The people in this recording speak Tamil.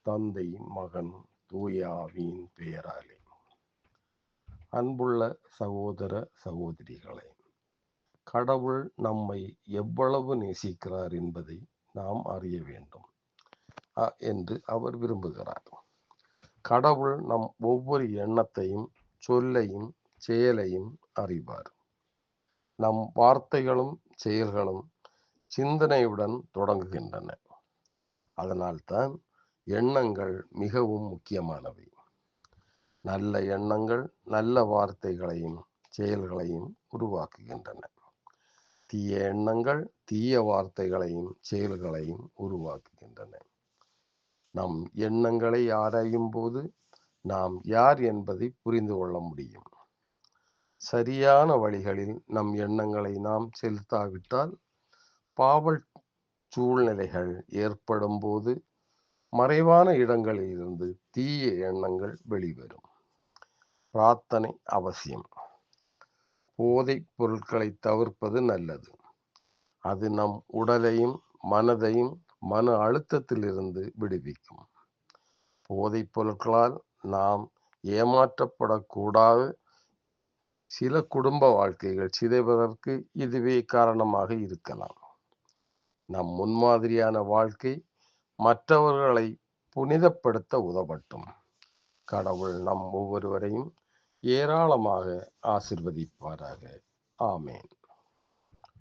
தந்தை, மகன், தூய ஆவியின் பெயராலே. அன்புள்ள சகோதர சகோதரிகளே, கடவுள் நம்மை எவ்வளவு நேசிக்கிறார் என்பதை நாம் அறிய வேண்டும் என்று அவர் விரும்புகிறார். கடவுள் நம் ஒவ்வொரு எண்ணத்தையும், சொல்லையும், செயலையும் அறிவார். நம் வார்த்தைகளும் செயல்களும் சிந்தனையுடன் தொடங்குகின்றன. அதனால்தான் எண்ணங்கள் மிகவும் முக்கியமானவை. நல்ல எண்ணங்கள் நல்ல வார்த்தைகளையும் செயல்களையும் உருவாக்குகின்றன. தீய எண்ணங்கள் தீய வார்த்தைகளையும் செயல்களையும் உருவாக்குகின்றன. நம் எண்ணங்களை ஆராயும் போது நாம் யார் என்பதை புரிந்து கொள்ள முடியும். சரியான வழிகளில் நம் எண்ணங்களை நாம் செலுத்தாவிட்டால் பாவ சூழ்நிலைகள் ஏற்படும் போது மறைவான இடங்களில் இருந்து தீய எண்ணங்கள் வெளிவரும். பிரார்த்தனை அவசியம். போதைப் பொருட்களை தவிர்ப்பது நல்லது. அது நம் உடலையும் மனதையும் மன அழுத்தத்திலிருந்து விடுவிக்கும். போதைப் பொருட்களால் நாம் ஏமாற்றப்படக்கூடாது. சில குடும்ப வாழ்க்கைகள் சிதைவதற்கு இதுவே காரணமாக இருக்கலாம். நம் முன்மாதிரியான வாழ்க்கை மற்றவர்களை புனிதப்படுத்த உதவட்டும். கடவுள் நம் ஒவ்வொருவரையும் ஏராளமாக ஆசீர்வதிப்பாராக. ஆமேன்.